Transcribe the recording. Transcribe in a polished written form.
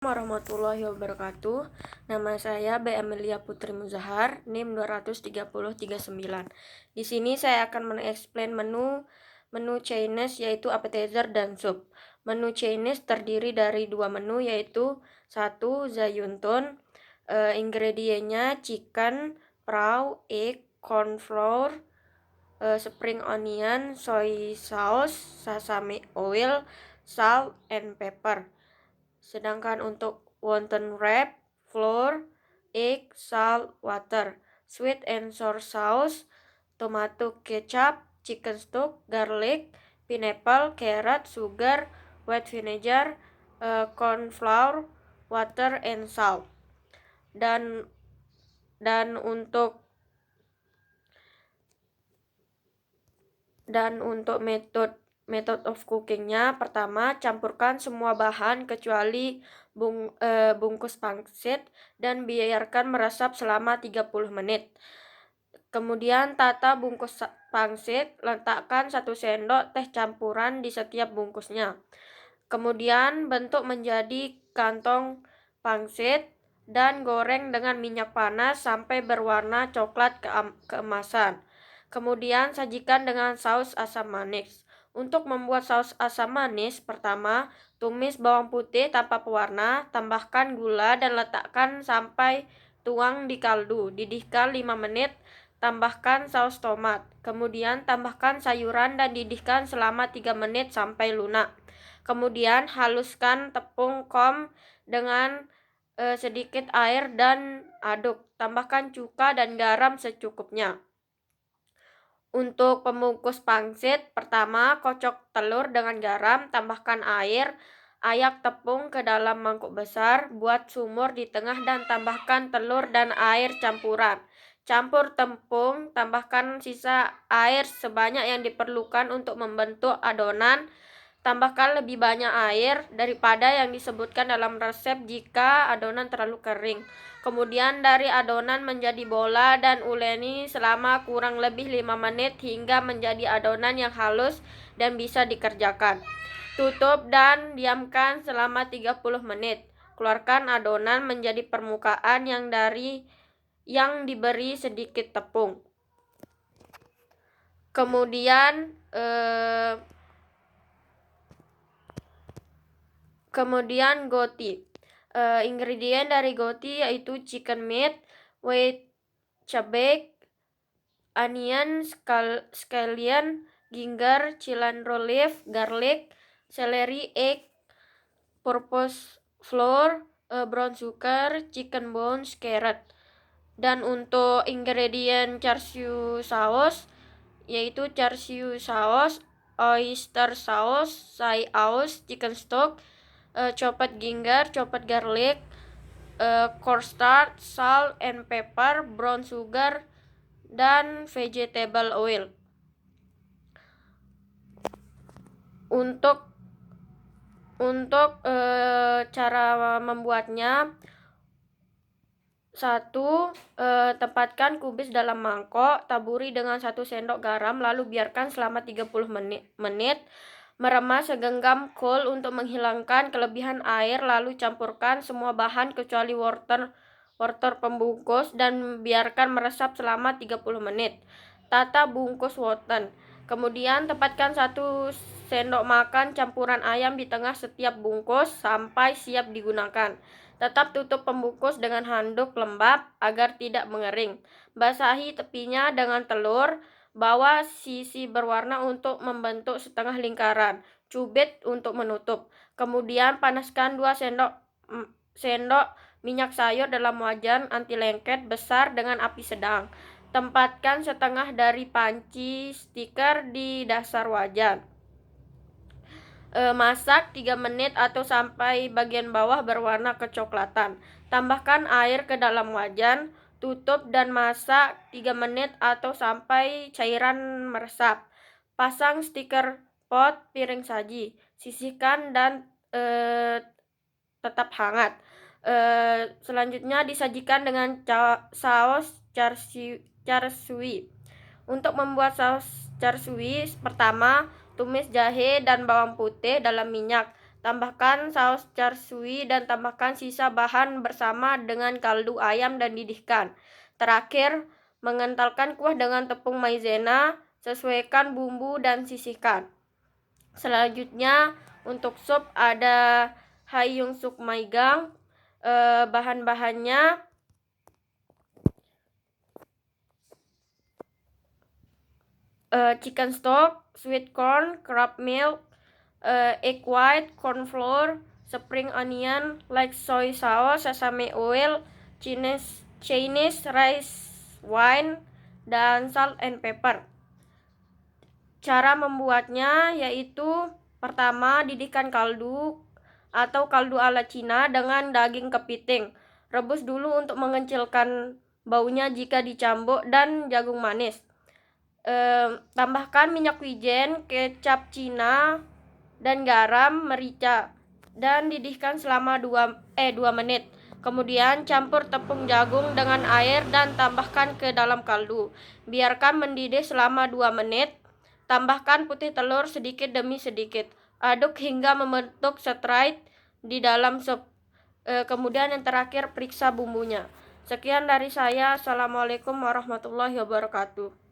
Warahmatullahi wabarakatuh. Nama saya B. Amelia Putri Muzahar, NIM 23039. Di sini saya akan mengeksplain menu Chinese, yaitu appetizer dan sup. Menu Chinese terdiri dari dua menu, yaitu satu zayuntun, ingredientnya chicken, prau, egg, corn flour, spring onion, soy sauce, sesame oil, salt, and pepper. Sedangkan untuk wonton wrap, flour, egg, salt, water, sweet and sour sauce, tomato ketchup, chicken stock, garlic, pineapple, carrot, sugar, white vinegar, corn flour, water, and salt. Dan untuk method of cookingnya, pertama campurkan semua bahan kecuali bungkus pangsit dan biarkan meresap selama 30 menit. Kemudian tata bungkus pangsit, letakkan 1 sendok teh campuran di setiap bungkusnya. Kemudian bentuk menjadi kantong pangsit dan goreng dengan minyak panas sampai berwarna coklat keemasan. Kemudian sajikan dengan saus asam manis. Untuk membuat saus asam manis, pertama tumis bawang putih tanpa pewarna, tambahkan gula dan letakkan sampai tuang di kaldu. Didihkan 5 menit, tambahkan saus tomat. Kemudian tambahkan sayuran dan didihkan selama 3 menit sampai lunak. Kemudian haluskan tepung kom dengan sedikit air dan aduk. Tambahkan cuka dan garam secukupnya. Untuk pembungkus pangsit, pertama kocok telur dengan garam, tambahkan air, ayak tepung ke dalam mangkuk besar, buat sumur di tengah dan tambahkan telur dan air campuran. Campur tepung, tambahkan sisa air sebanyak yang diperlukan untuk membentuk adonan. Tambahkan lebih banyak air daripada yang disebutkan dalam resep jika adonan terlalu kering. Kemudian dari adonan menjadi bola dan uleni selama kurang lebih 5 menit hingga menjadi adonan yang halus dan bisa dikerjakan. Tutup dan diamkan selama 30 menit. Keluarkan adonan menjadi permukaan yang diberi sedikit tepung. Kemudian goti. Ingredient dari goti yaitu chicken meat, white cabai, onion, scallion, ginger, cilantro leaf, garlic, celery, egg, purpose flour, brown sugar, chicken bones, carrot. Dan untuk ingredient char siu sauce yaitu char siu sauce, oyster sauce, soy sauce, chicken stock, chopped ginger, chopped garlic, cornstarch, salt and pepper, brown sugar, dan vegetable oil. Untuk cara membuatnya, 1. Tempatkan kubis dalam mangkok, taburi dengan 1 sendok garam, lalu biarkan selama 30 menit. Meremas segenggam kol untuk menghilangkan kelebihan air, lalu campurkan semua bahan kecuali wortel pembungkus dan biarkan meresap selama 30 menit. Tata bungkus wonton. Kemudian tempatkan 1 sendok makan campuran ayam di tengah setiap bungkus sampai siap digunakan. Tetap tutup pembungkus dengan handuk lembab agar tidak mengering. Basahi tepinya dengan telur. Bawa sisi berwarna untuk membentuk setengah lingkaran. Cubit untuk menutup. Kemudian panaskan 2 sendok minyak sayur dalam wajan anti lengket besar dengan api sedang. Tempatkan setengah dari panci stiker di dasar wajan. Masak 3 menit atau sampai bagian bawah berwarna kecoklatan. Tambahkan air ke dalam wajan, tutup dan masak 3 menit atau sampai cairan meresap. Pasang stiker pot piring saji, sisihkan dan tetap hangat. Selanjutnya disajikan dengan saus char siu. Untuk membuat saus char siu, pertama tumis jahe dan bawang putih dalam minyak. Tambahkan saus char siu dan tambahkan sisa bahan bersama dengan kaldu ayam dan didihkan. Terakhir, mengentalkan kuah dengan tepung maizena, sesuaikan bumbu dan sisihkan. Selanjutnya, untuk sup ada Haeyoung Suk Maigang. Bahan-bahannya chicken stock, sweet corn, crab milk, egg white, corn flour, spring onion, like soy sauce, sesame oil, Chinese rice wine, dan salt and pepper. Cara membuatnya yaitu pertama, didihkan kaldu atau kaldu ala Cina dengan daging kepiting. Rebus dulu untuk mengecilkan baunya jika dicambuk, dan jagung manis. Tambahkan minyak wijen, kecap Cina, dan garam, merica, dan didihkan selama 2 menit. Kemudian campur tepung jagung dengan air dan tambahkan ke dalam kaldu. Biarkan mendidih selama 2 menit. Tambahkan putih telur sedikit demi sedikit. Aduk hingga membentuk setrite di dalam sup. Kemudian yang terakhir, periksa bumbunya. Sekian dari saya. Assalamualaikum warahmatullahi wabarakatuh.